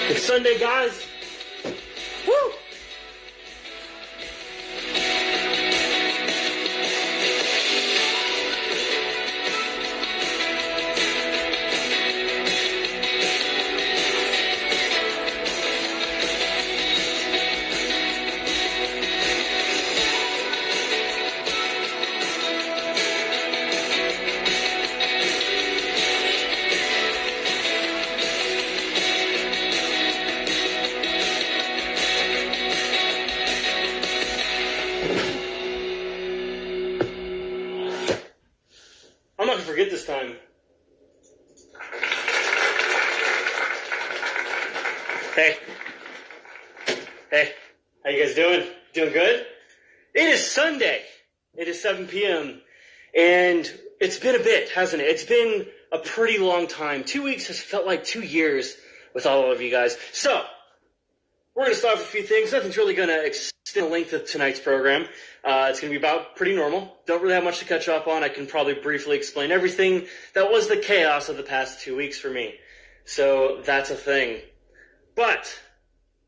It's Sunday, guys. Woo! I'm not gonna forget this time. Hey, how you guys doing? Doing good? It is Sunday. It is 7 p.m. and it's been a bit, hasn't it? It's been a pretty long time. 2 weeks has felt like 2 years with all of you guys. So, we're going to start with a few things. Nothing's really going to extend the length of tonight's program. It's going to be about pretty normal. Don't really have much to catch up on. I can probably briefly explain everything that was the chaos of the past 2 weeks for me. So that's a thing. But,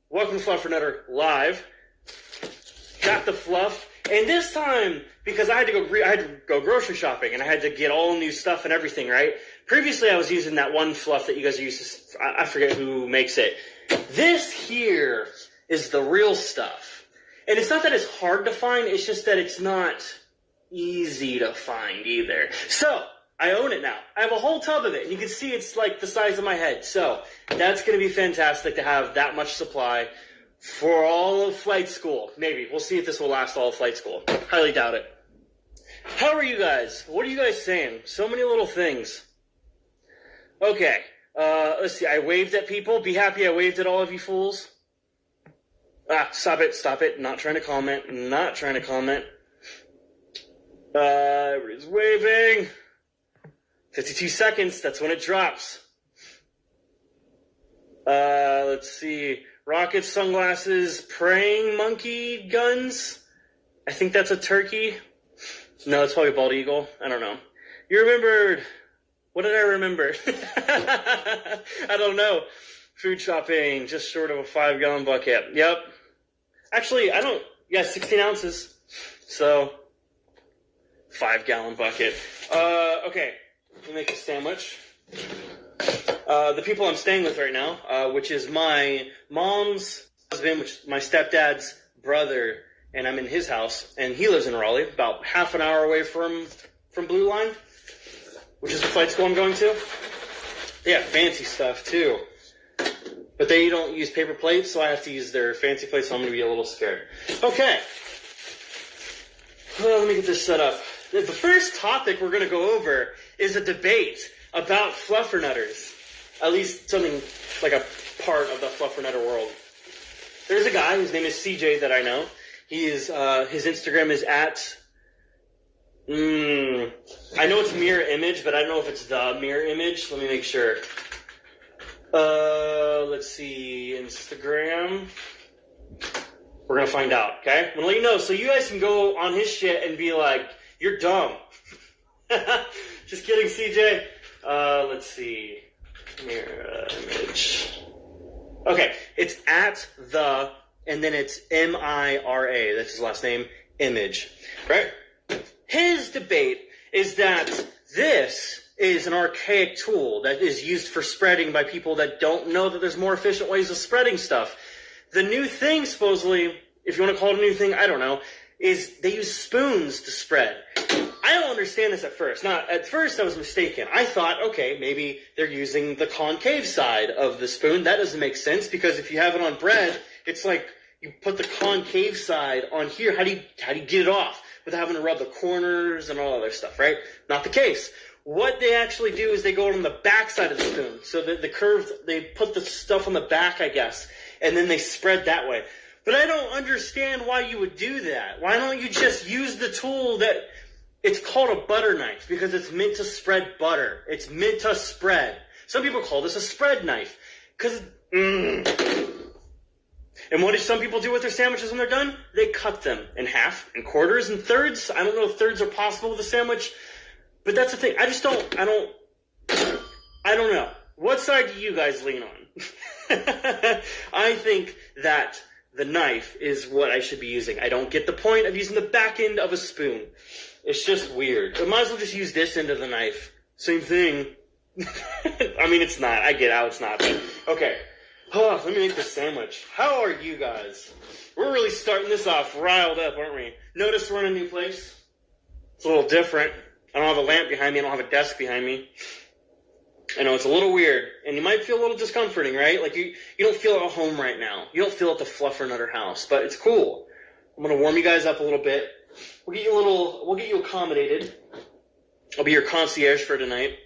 welcome to Fluffernutter Live. Got the fluff. And this time, because I had to go grocery shopping, and I had to get all new stuff and everything, right? Previously, I was using that one fluff that you guys are used to. I forget who makes it. This here is the real stuff. And it's not that it's hard to find, it's just that it's not easy to find either. So, I own it now. I have a whole tub of it, and you can see it's like the size of my head. So, that's going to be fantastic to have that much supply for all of flight school. Maybe. We'll see if this will last all of flight school. Highly doubt it. How are you guys? What are you guys saying? So many little things. Okay. Let's see. I waved at people. Be happy I waved at all of you fools. Stop it. Not trying to comment. Everybody's waving. 52 seconds. That's when it drops. Let's see. Rockets, sunglasses, praying monkey guns. I think that's a turkey. No, it's probably a bald eagle. I don't know. You remembered. What did I remember? I don't know. Food shopping, just short of a 5-gallon bucket. Yep. Actually, I don't. Yeah, 16 ounces. So, 5-gallon bucket. Okay. Let me make a sandwich. The people I'm staying with right now, which is my mom's husband, which is my stepdad's brother, and I'm in his house, and he lives in Raleigh, about half an hour away from Blue Line, which is the flight school I'm going to. They have fancy stuff, too. But they don't use paper plates, so I have to use their fancy plates, so I'm going to be a little scared. Okay. Well, let me get this set up. The first topic we're going to go over is a debate about fluffernutters. At least something like a part of the fluffernutter world. There's a guy whose name is CJ that I know. He is, his Instagram is at, I know it's mirror image, but I don't know if it's the mirror image. Let me make sure. Let's see, Instagram. We're gonna find out, okay? I'm gonna let you know, so you guys can go on his shit and be like, you're dumb. Just kidding, CJ. Let's see. Mirror image. Okay, it's at the, and then it's M-I-R-A. That's his last name, image. Right? His debate is that this is an archaic tool that is used for spreading by people that don't know that there's more efficient ways of spreading stuff. The new thing, supposedly, if you want to call it a new thing, I don't know, is they use spoons to spread. I don't understand this at first. Now, at first I was mistaken. I thought, okay, maybe they're using the concave side of the spoon. That doesn't make sense, because if you have it on bread, it's like you put the concave side on here. How do you get it off without having to rub the corners and all other stuff, right? Not the case. What they actually do is they go on the back side of the spoon. So the curved, they put the stuff on the back, I guess, and then they spread that way. But I don't understand why you would do that. Why don't you just use the tool that... It's called a butter knife because it's meant to spread butter. It's meant to spread. Some people call this a spread knife. And what do some people do with their sandwiches when they're done? They cut them in half, in quarters, and thirds. I don't know if thirds are possible with a sandwich, but that's the thing. I don't know. What side do you guys lean on? I think that the knife is what I should be using. I don't get the point of using the back end of a spoon. It's just weird. I might as well just use this end of the knife. Same thing. I mean, it's not. I get how it's not. Okay. Oh, let me make this sandwich. How are you guys? We're really starting this off riled up, aren't we? Notice we're in a new place. It's a little different. I don't have a lamp behind me. I don't have a desk behind me. I know it's a little weird, and you might feel a little discomforting, right? Like you don't feel at home right now. You don't feel at the Fluffernutter house, but it's cool. I'm gonna warm you guys up a little bit. We'll get you accommodated. I'll be your concierge for tonight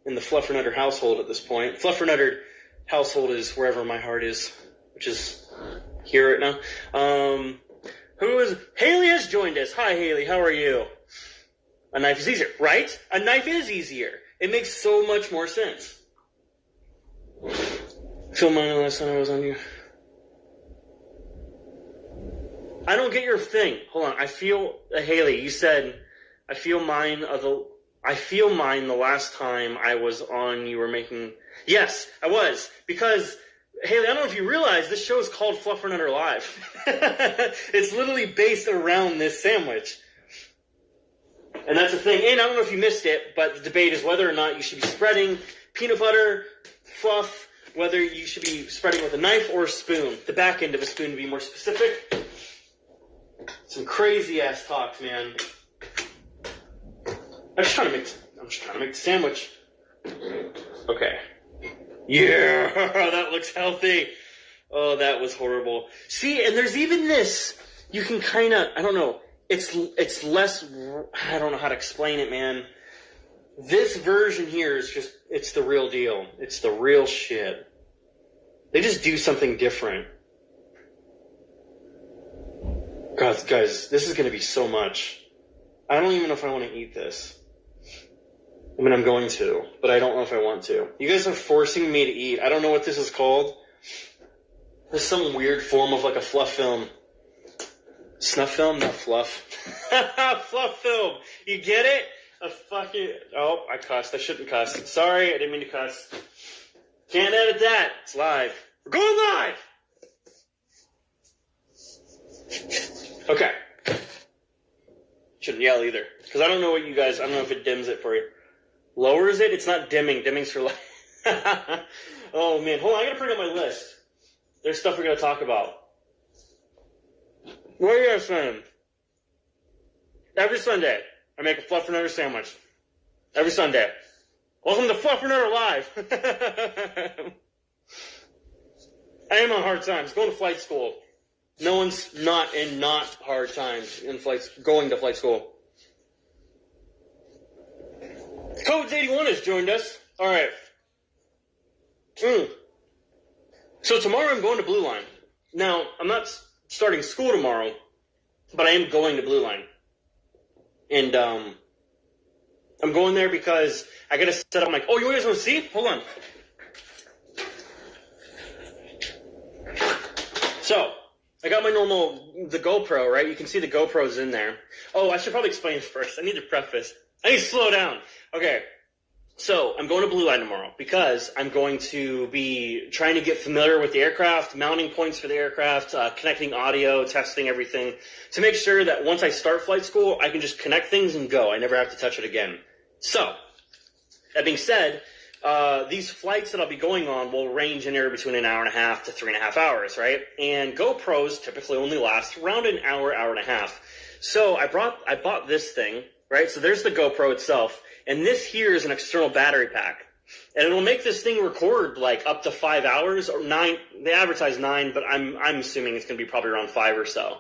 in the Fluffernutter household at this point. Fluffernutter household is wherever my heart is, which is here right now. Haley has joined us. Hi, Haley. How are you? A knife is easier, right? A knife is easier. It makes so much more sense. Feel mine the last time I was on you. I don't get your thing. Hold on. I feel, Haley, you said, I feel mine the last time I was on, you were making... Yes, I was. Because, Haley, I don't know if you realize, this show is called Fluffernutter Live. It's literally based around this sandwich. And that's the thing. And I don't know if you missed it, but the debate is whether or not you should be spreading peanut butter, fluff, whether you should be spreading with a knife or a spoon. The back end of a spoon to be more specific. Some crazy ass talks, man. I'm just trying to make the sandwich. Okay. Yeah, that looks healthy. Oh, that was horrible. See, and there's even this. You can kind of, I don't know. It's less, I don't know how to explain it, man. This version here is just, it's the real deal. It's the real shit. They just do something different. God, guys, this is going to be so much. I don't even know if I want to eat this. I mean, I'm going to, but I don't know if I want to. You guys are forcing me to eat. I don't know what this is called. There's some weird form of like a fluff film. Snuff film? Not fluff. Fluff film. You get it? A fucking... Oh, I cussed. I shouldn't cuss. Sorry, I didn't mean to cuss. Can't edit that. It's live. We're going live! Okay. Shouldn't yell either. Because I don't know what you guys... I don't know if it dims it for you. Lowers it? It's not dimming. Dimming's for light. Oh, man. Hold on. I gotta bring up my list. There's stuff we're gonna talk about. What are you guys saying? Every Sunday, I make a Fluffernutter sandwich. Every Sunday. Welcome to Fluffernutter Live. I am on hard times. Going to flight school. No one's not in not hard times in going to flight school. Codes 81 has joined us. All right. So tomorrow I'm going to Blue Line. Now, I'm not starting school tomorrow, but I am going to Blue Line. And I'm going there because I got to set up my... Oh, you guys want to see? Hold on. So, I got my the GoPro, right? You can see the GoPro's in there. Oh, I should probably explain this first. I need to preface. I need to slow down. Okay. So, I'm going to Blue Line tomorrow because I'm going to be trying to get familiar with the aircraft, mounting points for the aircraft, connecting audio, testing everything, to make sure that once I start flight school, I can just connect things and go. I never have to touch it again. So, that being said, these flights that I'll be going on will range anywhere between an hour and a half to 3.5 hours, right? And GoPros typically only last around an hour, hour and a half. So, I bought this thing, right? So, there's the GoPro itself. And this here is an external battery pack. And it'll make this thing record like up to 5 hours or 9. They advertise 9, but I'm assuming it's going to be probably around 5 or so.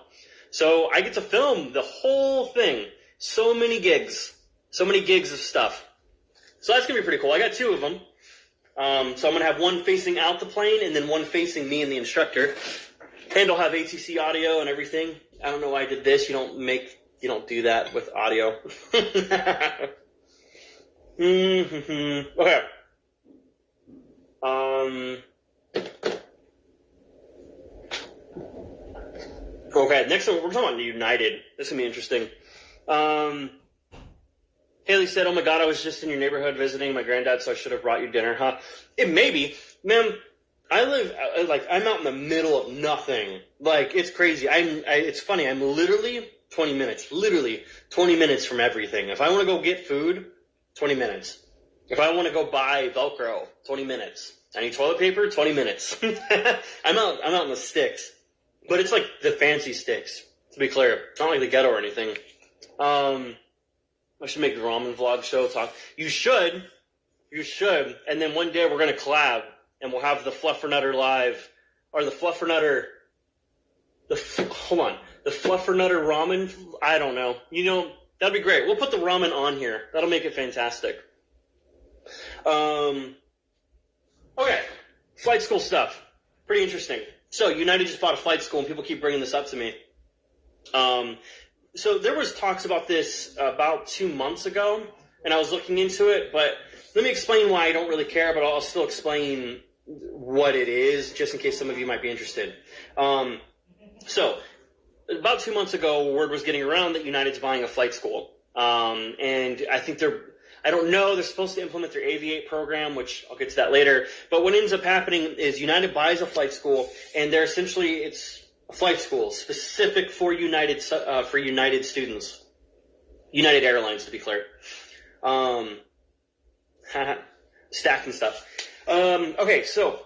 So I get to film the whole thing. So many gigs of stuff. So that's going to be pretty cool. I got 2 of them. So I'm going to have one facing out the plane and then one facing me and the instructor. And I'll have ATC audio and everything. I don't know why I did this. You don't do that with audio. Okay. Okay, next one, we're talking about United. This is going to be interesting. Haley said, oh my god, I was just in your neighborhood visiting my granddad, so I should have brought you dinner, huh? It may be. Man, I'm out in the middle of nothing. Like, it's crazy. It's funny. I'm literally 20 minutes from everything. If I want to go get food, 20 minutes. If I want to go buy Velcro, 20 minutes. I need toilet paper, 20 minutes. I'm out in the sticks. But it's like the fancy sticks, to be clear. It's not like the ghetto or anything. I should make a ramen vlog show talk. You should. And then one day we're going to collab, and we'll have the Fluffernutter live, or the Fluffernutter, the Fluffernutter ramen, I don't know. That'd be great. We'll put the ramen on here. That'll make it fantastic. Okay. Flight school stuff. Pretty interesting. So, United just bought a flight school, and people keep bringing this up to me. So there was talks about this about 2 months ago, and I was looking into it, but let me explain why I don't really care, but I'll still explain what it is, just in case some of you might be interested. So, about 2 months ago, word was getting around that United's buying a flight school. And I think I don't know, they're supposed to implement their Aviate program, which I'll get to that later. But what ends up happening is United buys a flight school, and it's a flight school specific for United students. United Airlines, to be clear. Stacking stuff. Okay, so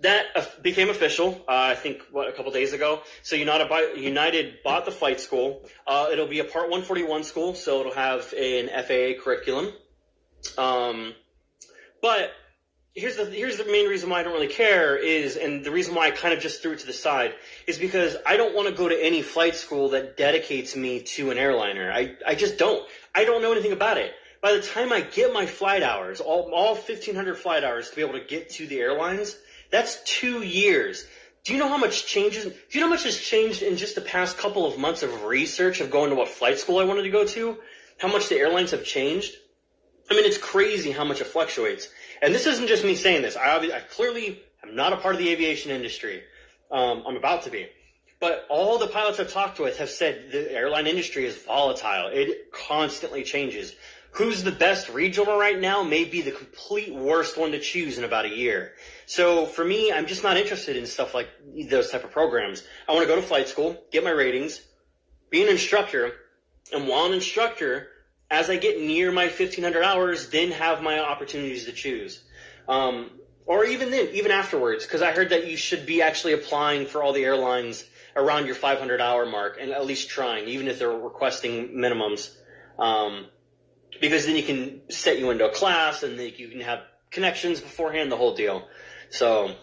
that became official, I think, a couple days ago. So United bought the flight school. It'll be a Part 141 school, so it'll have an FAA curriculum. But here's the main reason why I don't really care and the reason why I kind of just threw it to the side, is because I don't want to go to any flight school that dedicates me to an airliner. I just don't. I don't know anything about it. By the time I get my flight hours, all 1,500 flight hours to be able to get to the airlines, that's 2 years. Do you know how much changes? Do you know how much has changed in just the past couple of months of research of going to what flight school I wanted to go to? How much the airlines have changed? I mean, it's crazy how much it fluctuates. And this isn't just me saying this. I clearly am not a part of the aviation industry. I'm about to be. But all the pilots I've talked with have said the airline industry is volatile. It constantly changes. Who's the best regional right now may be the complete worst one to choose in about a year. So for me, I'm just not interested in stuff like those type of programs. I want to go to flight school, get my ratings, be an instructor, and while an instructor, as I get near my 1,500 hours, then have my opportunities to choose. Or even then, even afterwards, because I heard that you should be actually applying for all the airlines around your 500-hour mark, and at least trying, even if they're requesting minimums. Because then you can set you into a class, and then you can have connections beforehand, the whole deal. So,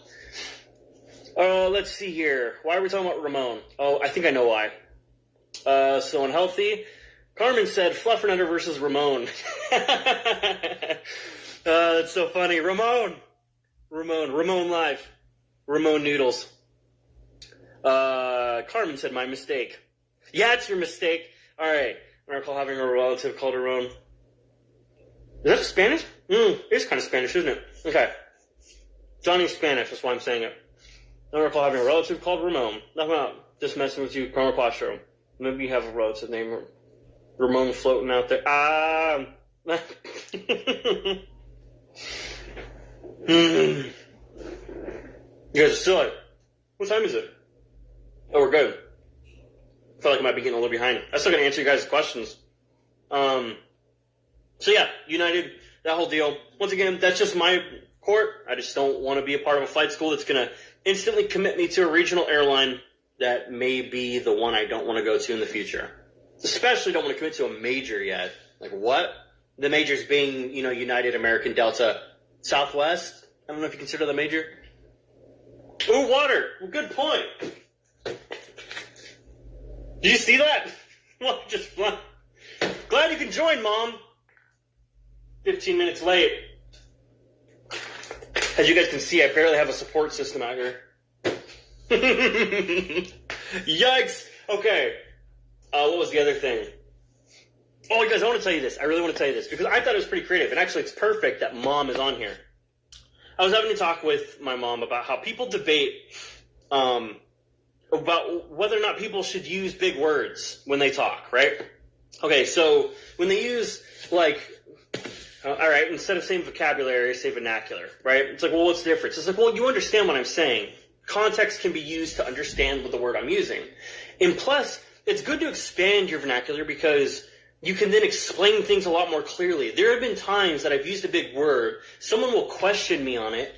let's see here. Why are we talking about Ramon? Oh, I think I know why. So unhealthy. Carmen said Fluffernutter versus Ramon. That's so funny. Ramon live. Ramon noodles. Carmen said my mistake. Yeah, it's your mistake. All right. I recall having a relative called Ramon. Is that Spanish? It's kind of Spanish, isn't it? Okay. Johnny's Spanish, that's why I'm saying it. I recall having a relative called Ramon. Nothing about just messing with you, Carmen Quastro. Maybe you have a relative named Ramon floating out there. You guys are still like, what time is it? Oh, we're good. I feel like I might be getting a little behind. I'm still going to answer you guys' questions. So yeah, United, that whole deal. Once again, that's just my court. I just don't want to be a part of a flight school that's going to instantly commit me to a regional airline that may be the one I don't want to go to in the future. Especially don't want to commit to a major yet. Like what? The majors being, United, American, Delta, Southwest. I don't know if you consider the major. Ooh, water. Well, good point. Did you see that? Well, just fun. Glad you can join, Mom. 15 minutes late. As you guys can see, I barely have a support system out here. Yikes. Okay. What was the other thing? Oh, you guys, I want to tell you this. I really want to tell you this because I thought it was pretty creative. And actually, it's perfect that Mom is on here. I was having a talk with my mom about how people debate about whether or not people should use big words when they talk, right? Okay, so when they use, All right, instead of saying vocabulary, say vernacular, right? It's like, well, what's the difference? It's like, well, you understand what I'm saying. Context can be used to understand what the word I'm using. And plus, it's good to expand your vernacular because you can then explain things a lot more clearly. There have been times that I've used a big word, someone will question me on it,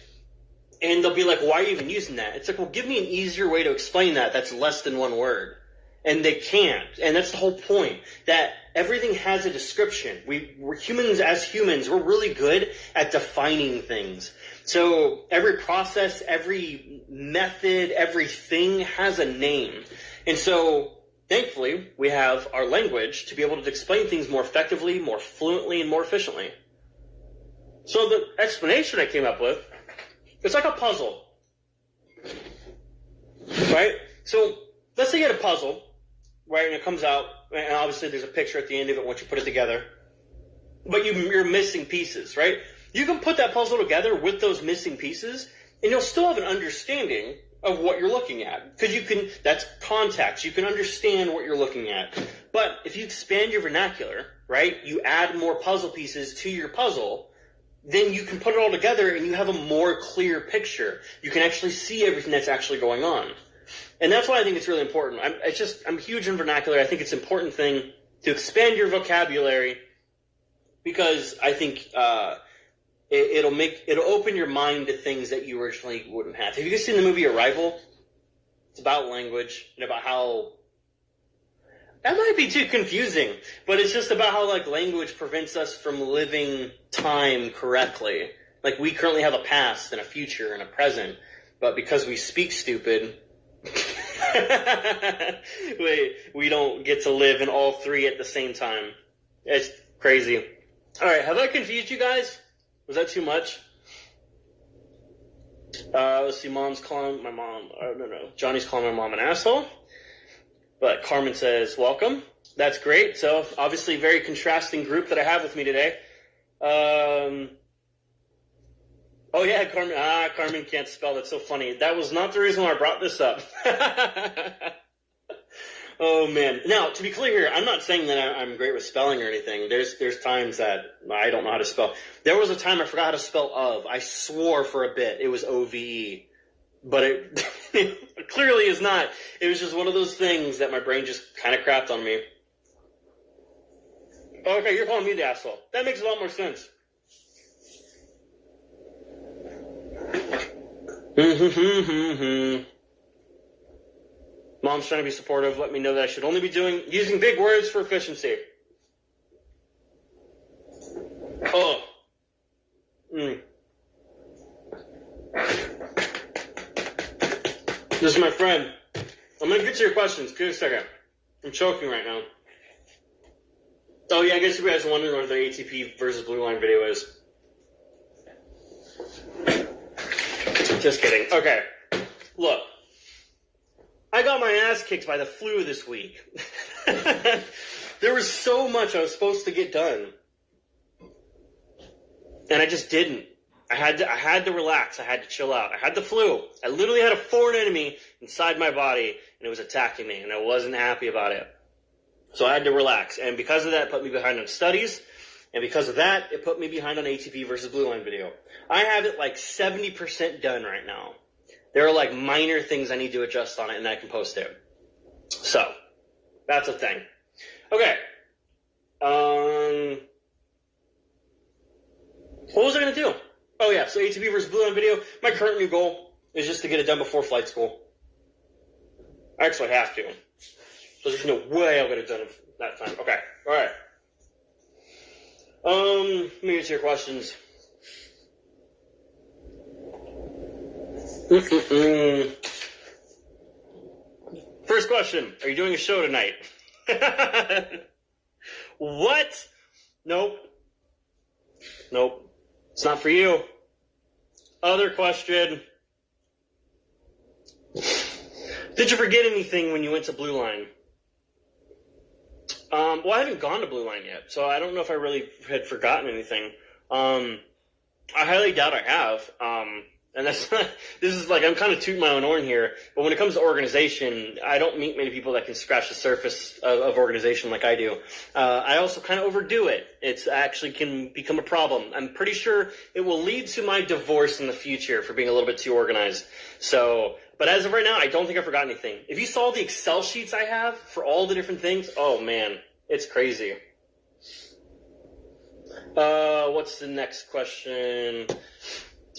and they'll be like, why are you even using that? It's like, well, give me an easier way to explain that that's less than one word. And they can't. And that's the whole point, that everything has a description. We're humans as humans. We're really good at defining things. So every process, every method, everything has a name. And so thankfully, we have our language to be able to explain things more effectively, more fluently, and more efficiently. So the explanation I came up with, it's like a puzzle. Right? So let's say you had a puzzle. Right, and it comes out, and obviously there's a picture at the end of it once you put it together. But you're missing pieces, right? You can put that puzzle together with those missing pieces, and you'll still have an understanding of what you're looking at. Because that's context. You can understand what you're looking at. But if you expand your vernacular, right, you add more puzzle pieces to your puzzle, then you can put it all together and you have a more clear picture. You can actually see everything that's actually going on. And that's why I think it's really important. I'm huge in vernacular. I think it's an important thing to expand your vocabulary because I think it'll open your mind to things that you originally wouldn't have. Have you guys seen the movie Arrival? It's about language and about how that might be too confusing, but it's just about how like language prevents us from living time correctly. Like we currently have a past and a future and a present, but because we speak stupid. we don't get to live in all three at the same time. It's crazy. All right, have I confused you guys? Was that too much? Let's see. Mom's calling my mom. No. Johnny's calling my mom an asshole. But Carmen says welcome. That's great. So obviously, very contrasting group that I have with me today. Oh, yeah, Carmen. Carmen can't spell. That's so funny. That was not the reason why I brought this up. Oh, man. Now, to be clear here, I'm not saying that I'm great with spelling or anything. There's times that I don't know how to spell. There was a time I forgot how to spell of. I swore for a bit it was O-V-E. But it clearly is not. It was just one of those things that my brain just kind of crapped on me. Okay, you're calling me the asshole. That makes a lot more sense. Mom's trying to be supportive. Let me know that I should only be using big words for efficiency. Oh. This is my friend. I'm going to get to your questions. Give me a second. I'm choking right now. Oh, yeah, I guess you guys are wondering what the ATP versus Blue Line video is. Just kidding. Okay. Look. I got my ass kicked by the flu this week. There was so much I was supposed to get done. And I just didn't. I had to relax. I had to chill out. I had the flu. I literally had a foreign enemy inside my body, and it was attacking me, and I wasn't happy about it. So I had to relax. And because of that, it put me behind on studies. And because of that, it put me behind on ATP versus Blue Line video. I have it like 70% done right now. There are like minor things I need to adjust on it, and I can post it. So, that's a thing. Okay. What was I going to do? Oh, yeah. So ATP versus Blue Line video. My current new goal is just to get it done before flight school. I actually have to. So there's no way I'll get it done in that time. Okay. All right. Let me get to your questions. First question. Are you doing a show tonight? What? Nope. It's not for you. Other question. Did you forget anything when you went to Blue Line? Well, I haven't gone to Blue Line yet, so I don't know if I really had forgotten anything. I highly doubt I have. And that's not, this is like, I'm kind of tooting my own horn here, but when it comes to organization, I don't meet many people that can scratch the surface of organization like I do. I also kind of overdo it. It's actually can become a problem. I'm pretty sure it will lead to my divorce in the future for being a little bit too organized. So, but as of right now, I don't think I forgot anything. If you saw the Excel sheets I have for all the different things, oh man, it's crazy. What's the next question?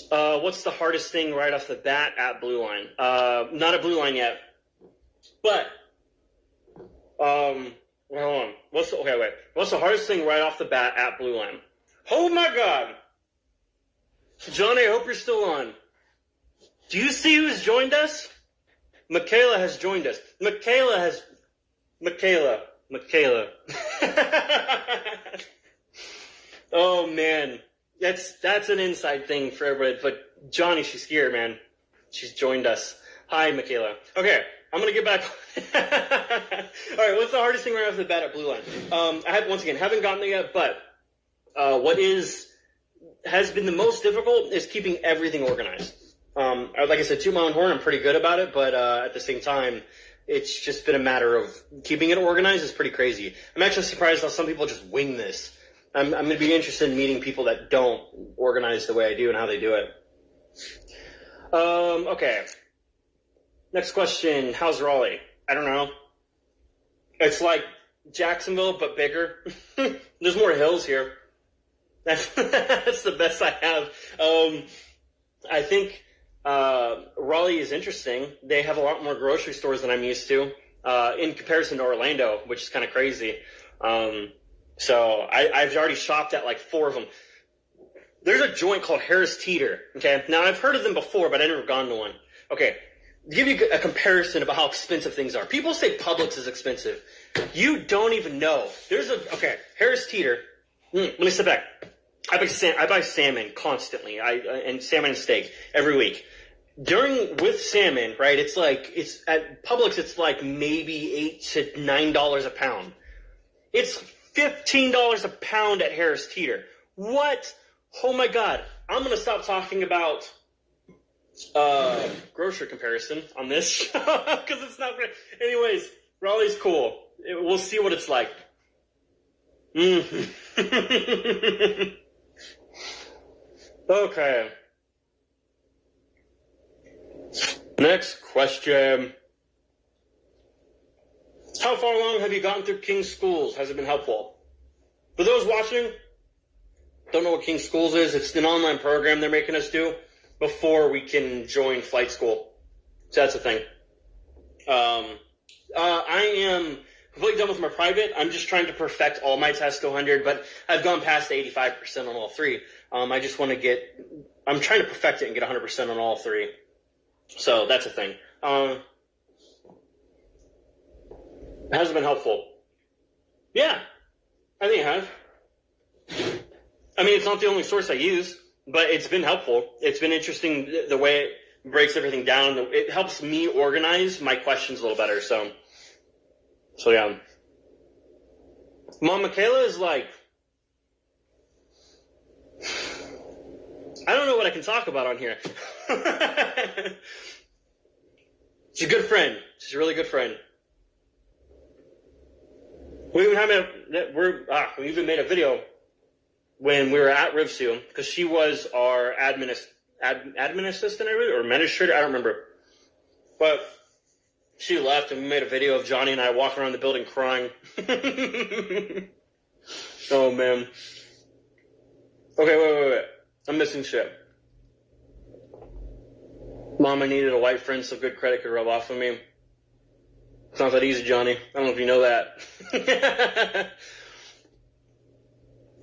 What's the hardest thing right off the bat at Blue Line? Not at Blue Line yet, but hold on. What's the hardest thing right off the bat at Blue Line? Oh my God, Johnny, I hope you're still on. Do you see who's joined us? Michaela has joined us. Michaela. Oh man. That's an inside thing for everybody. But Johnny, she's here, man. She's joined us. Hi, Michaela. Okay, I'm gonna get back. All right, what's the hardest thing right off the bat at Blue Line? Haven't gotten there yet, but what has been the most difficult is keeping everything organized. Like I said, to my own horn, I'm pretty good about it, but at the same time, it's just been a matter of keeping it organized is pretty crazy. I'm actually surprised how some people just wing this. I'm going to be interested in meeting people that don't organize the way I do and how they do it. Okay. Next question. How's Raleigh? I don't know. It's like Jacksonville, but bigger. There's more hills here. That's the best I have. I think Raleigh is interesting. They have a lot more grocery stores than I'm used to in comparison to Orlando, which is kind of crazy. So I've already shopped at like 4 of them. There's a joint called Harris Teeter. Okay, now I've heard of them before, but I've never gone to one. Okay, to give you a comparison about how expensive things are. People say Publix is expensive. You don't even know. Harris Teeter. Let me step back. I buy salmon constantly. And salmon and steak every week. With salmon, right? It's at Publix. It's like maybe $8 to $9 a pound. It's $15 a pound at Harris Teeter. What? Oh my God. I'm going to stop talking about grocery comparison on this because it's not great. Anyways, Raleigh's cool. We'll see what it's like. Okay. Next question. How far along have you gotten through King's Schools? Has it been helpful? For those watching, don't know what King's Schools is. It's an online program they're making us do before we can join flight school. So that's the thing. I am completely done with my private. I'm just trying to perfect all my tests to 100, but I've gone past 85% on all 3. I just want to I'm trying to perfect it and get 100% on all 3. So that's the thing. Has it been helpful? Yeah, I think it has. I mean, it's not the only source I use, but it's been helpful. It's been interesting the way it breaks everything down. It helps me organize my questions a little better. So yeah. Mom, Michaela is like, I don't know what I can talk about on here. She's a good friend. She's a really good friend. We even made a video when we were at RivSU because she was our admin assistant or administrator. I don't remember, but she left and we made a video of Johnny and I walking around the building crying. Oh man. Okay, wait. I'm missing shit. Mom, I needed a white friend so good credit could rub off of me. It's not that easy, Johnny. I don't know if you know that.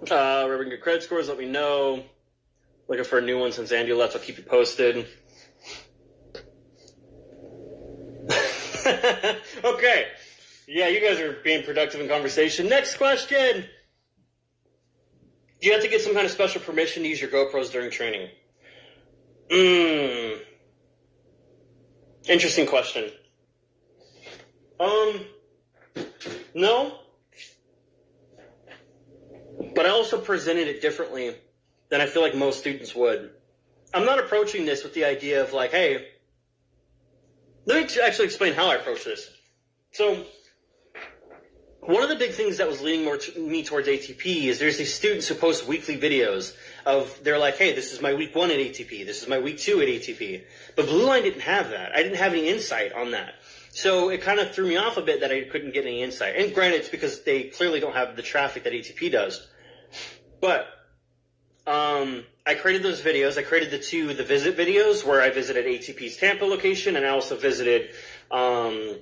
Rubbing good credit scores, let me know. Looking for a new one since Andy left. I'll keep you posted. Okay. Yeah, you guys are being productive in conversation. Next question. Do you have to get some kind of special permission to use your GoPros during training? Interesting question. No. But I also presented it differently than I feel like most students would. I'm not approaching this with the idea of like, hey, let me actually explain how I approach this. So, one of the big things that was leading me towards ATP is there's these students who post weekly videos of, they're like, hey, this is my week 1 at ATP, this is my week 2 at ATP. But Blue Line didn't have that. I didn't have any insight on that. So it kind of threw me off a bit that I couldn't get any insight. And granted, it's because they clearly don't have the traffic that ATP does. But I created those videos. I created the visit videos where I visited ATP's Tampa location, and I also visited Blue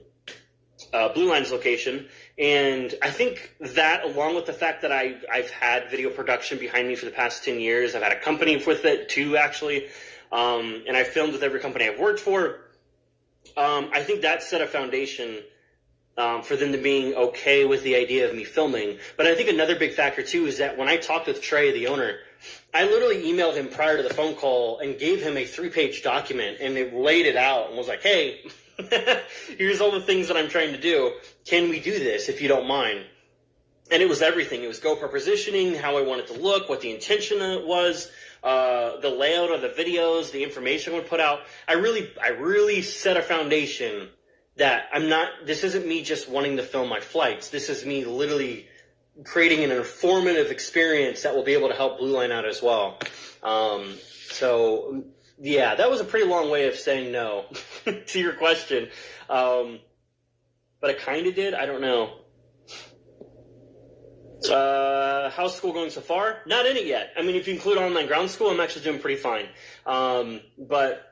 Line's location. And I think that, along with the fact that I've had video production behind me for the past 10 years, I've had a company with it too, actually, and I filmed with every company I've worked for. I think that set a foundation for them to being okay with the idea of me filming. But I think another big factor, too, is that when I talked with Trey, the owner, I literally emailed him prior to the phone call and gave him a 3-page document, and it laid it out and was like, hey, here's all the things that I'm trying to do. Can we do this, if you don't mind? And it was everything. It was GoPro positioning, how I want it to look, what the intention was, the layout of the videos, the information I would put out. I really set a foundation that this isn't me just wanting to film my flights. This is me literally creating an informative experience that will be able to help Blue Line out as well. So, yeah, that was a pretty long way of saying no to your question. But I kind of did. I don't know. How's school going so far? Not in it yet. I mean, if you include online ground school, I'm actually doing pretty fine. But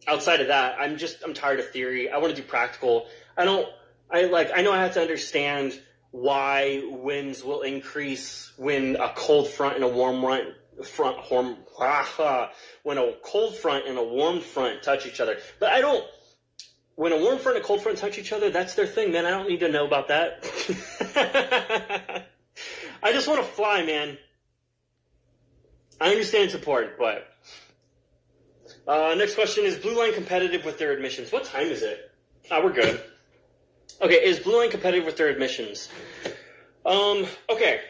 outside of that, I'm tired of theory. I want to do practical. I know I have to understand why winds will increase when a cold front and a warm when a cold front and a warm front touch each other. But when a warm front and a cold front touch each other, that's their thing, man. I don't need to know about that. I just want to fly, man. I understand it's important, but... next question, is Blue Line competitive with their admissions? What time is it? We're good. Okay, is Blue Line competitive with their admissions? Okay.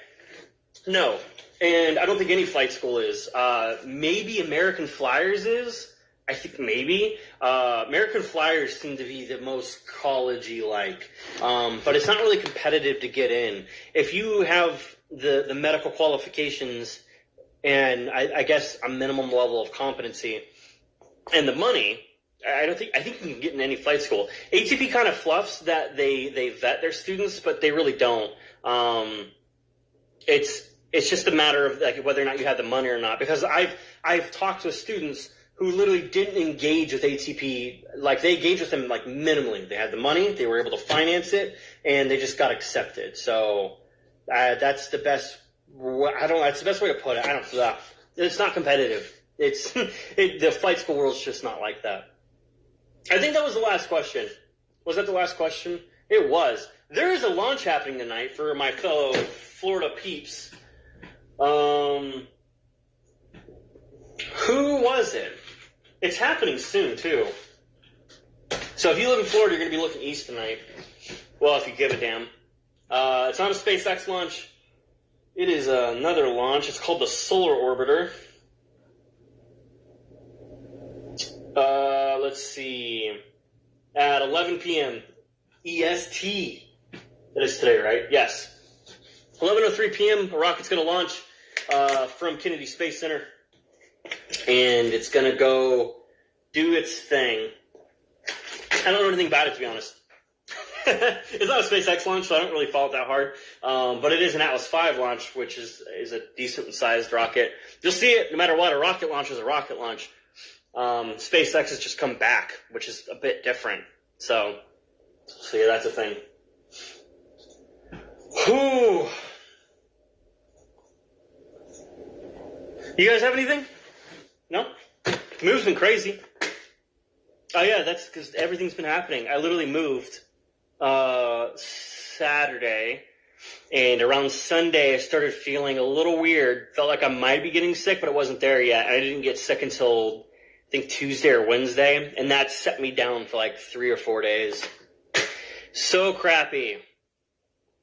No. And I don't think any flight school is. Maybe American Flyers is. I think maybe. American Flyers seem to be the most college-y-like. But it's not really competitive to get in. If you have the medical qualifications and I guess a minimum level of competency and the money, I think you can get in any flight school. ATP kind of fluffs that they vet their students, but they really don't. It's just a matter of like whether or not you have the money or not. Because I've talked with students who literally didn't engage with ATP. Like, they engaged with them like minimally. They had the money, they were able to finance it, and they just got accepted. So that's the best. I don't know. That's the best way to put it. I don't know. It's not competitive. The flight school world's just not like that. I think that was the last question. Was that the last question? It was. There is a launch happening tonight for my fellow Florida peeps. Who was it? It's happening soon, too. So if you live in Florida, you're going to be looking east tonight. Well, if you give a damn. It's on a SpaceX launch. It is another launch. It's called the Solar Orbiter. Let's see. At 11 p.m. EST. That is today, right? Yes. 11:03 p.m. A rocket's going to launch from Kennedy Space Center. And it's going to go do its thing. I don't know anything about it, to be honest. It's not a SpaceX launch, so I don't really follow it that hard. But it is an Atlas V launch, which is a decent-sized rocket. You'll see it no matter what. A rocket launch is a rocket launch. SpaceX has just come back, which is a bit different. So yeah, that's a thing. Whew. You guys have anything? No? The move's been crazy. Oh yeah, that's because everything's been happening. I literally moved Saturday, and around Sunday I started feeling a little weird. Felt like I might be getting sick, but it wasn't there yet. And I didn't get sick until I think Tuesday or Wednesday, and that set me down for like 3 or 4 days. So crappy.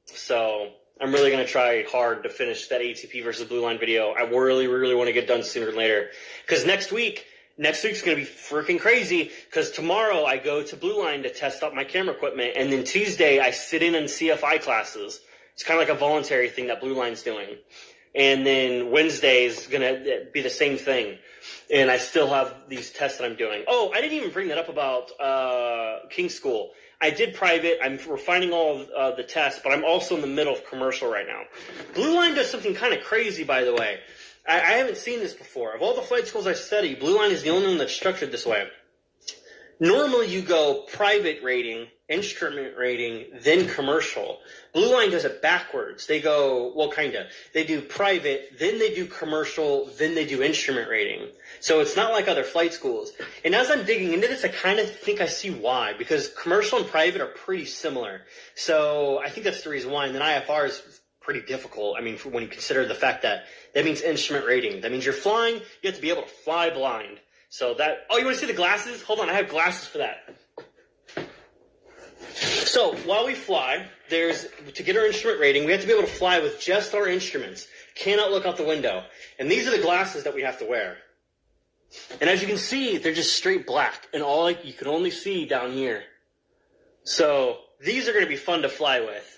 So I'm really going to try hard to finish that ATP versus Blue Line video. I really, really want to get done sooner than later. Because next week, next week's going to be freaking crazy because tomorrow I go to Blue Line to test out my camera equipment, and then Tuesday I sit in CFI classes. It's kind of like a voluntary thing that Blue Line's doing. And then Wednesday is going to be the same thing. And I still have these tests that I'm doing. Oh, I didn't even bring that up about King School. I did private. I'm refining all of the tests, but I'm also in the middle of commercial right now. Blue Line does something kind of crazy, by the way. I haven't seen this before. Of all the flight schools I study, Blue Line is the only one that's structured this way. Normally you go private rating, instrument rating, then commercial. Blue Line does it backwards. They go, well, kind of. They do private, then they do commercial, then they do instrument rating. So it's not like other flight schools. And as I'm digging into this, I kind of think I see why. Because commercial and private are pretty similar. So I think that's the reason why. And then IFR is pretty difficult. I mean, when you consider the fact that means instrument rating. That means you're flying, you have to be able to fly blind. So that, oh, you want to see the glasses? Hold on, I have glasses for that. So while we fly, to get our instrument rating, we have to be able to fly with just our instruments. Cannot look out the window. And these are the glasses that we have to wear. And as you can see, they're just straight black. And you can only see down here. So these are going to be fun to fly with.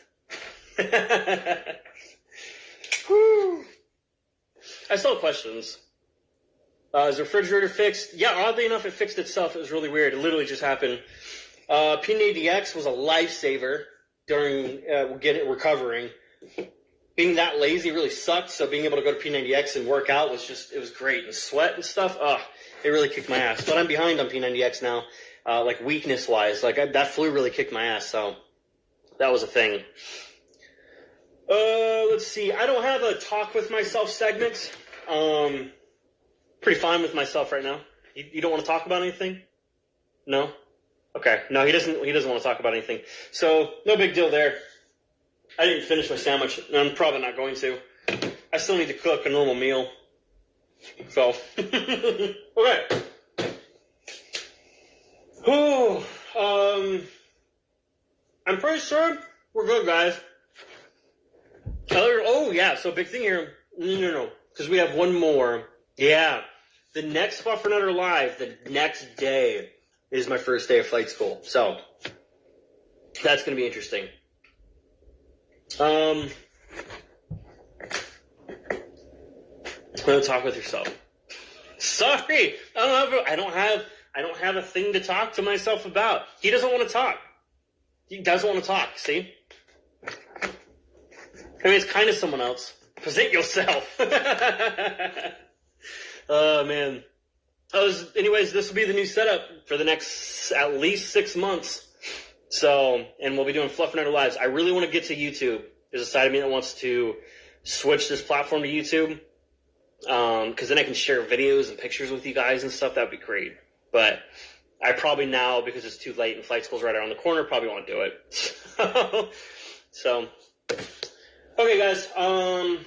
Whew. I still have questions. Is the refrigerator fixed? Yeah, oddly enough, it fixed itself. It was really weird. It literally just happened. P90X was a lifesaver during recovering. Being that lazy really sucked, so being able to go to P90X and work out it was great. And sweat and stuff, it really kicked my ass. But I'm behind on P90X now, like weakness-wise. Like that flu really kicked my ass, so that was a thing. Let's see. I don't have a talk with myself segment. Pretty fine with myself right now. You don't want to talk about anything? No? Okay. No, he doesn't want to talk about anything. So, no big deal there. I didn't finish my sandwich, and I'm probably not going to. I still need to cook a normal meal. So, okay. I'm pretty sure we're good, guys. Oh, yeah, so big thing here. No. Because we have one more. Yeah. The next Fluffernutter Live, the next day, is my first day of flight school. So, that's going to be interesting. I'm going to talk with yourself. Sorry! I don't have a thing to talk to myself about. He doesn't want to talk. He doesn't want to talk, see? I mean, it's kind of someone else. Present yourself. Oh, man. Anyways, this will be the new setup for the next at least 6 months. So, and we'll be doing Fluffernutter Lives. I really want to get to YouTube. There's a side of me that wants to switch this platform to YouTube. Because then I can share videos and pictures with you guys and stuff. That would be great. But I probably now, because it's too late and flight school's right around the corner, probably won't do it. So, okay, guys. I'm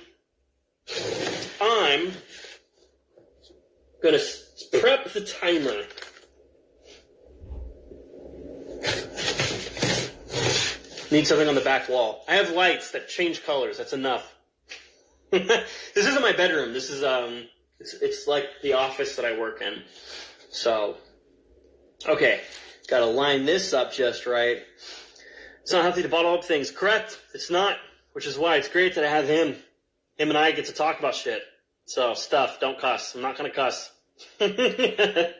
going to prep the timer. Need something on the back wall. I have lights that change colors. That's enough. This isn't my bedroom. This is it's like the office that I work in. So, okay, got to line this up just right. It's not healthy to bottle up things. Correct. It's not, which is why it's great that I have him. Him and I get to talk about shit. So, stuff. Don't cuss. I'm not going to cuss. I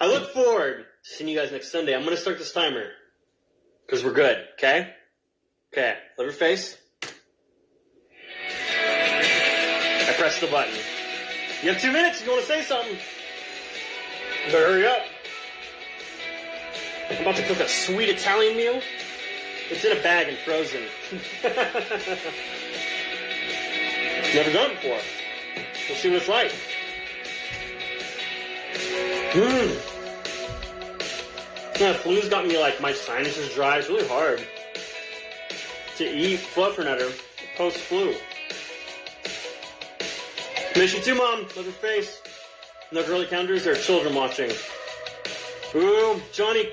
look forward to seeing you guys next Sunday. I'm going to start this timer. Because we're good, okay? Okay, liver face. I press the button. You have 2 minutes if you want to say something. You better hurry up. I'm about to cook a sweet Italian meal. It's in a bag and frozen. Never done it before. We'll see what it's like. Yeah, flu's got me like my sinuses dry. It's really hard to eat Fluffernutter post-flu. Miss you too, Mom. Love your face. No girly calendars. There are children watching. Ooh, Johnny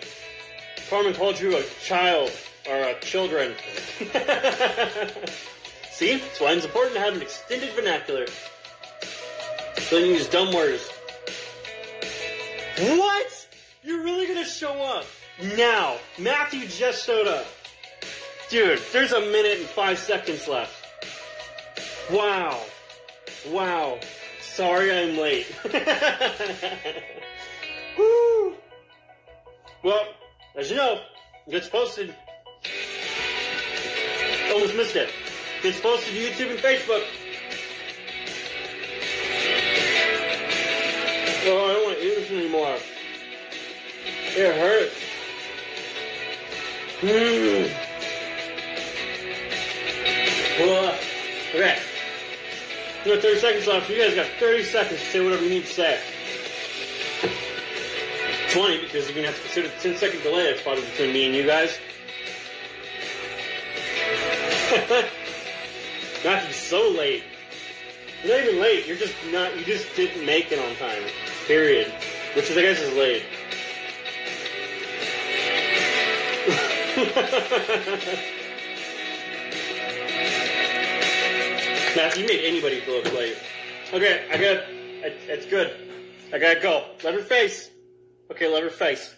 Carmen called you a child or a children. See, that's why it's important to have an extended vernacular. So you use dumb words. What? You're really gonna show up? Now. Matthew just showed up. Dude, there's 1 minute and 5 seconds left. Wow. Wow. Sorry I'm late. Woo. Well, as you know, it gets posted. Almost missed it. Gets posted to YouTube and Facebook. Oh, I don't want to eat this anymore. It hurts. Okay. You got 30 seconds left. You guys got 30 seconds to say whatever you need to say. 20, because you're going to have to consider the 10-second delay that's probably between me and you guys. Matthew's so late. You're not even late. You just didn't make it on time. Period. Which is, I guess, is late. Matthew, you made anybody look late. Okay, it's good. I gotta go. Love your face. Okay, love your face.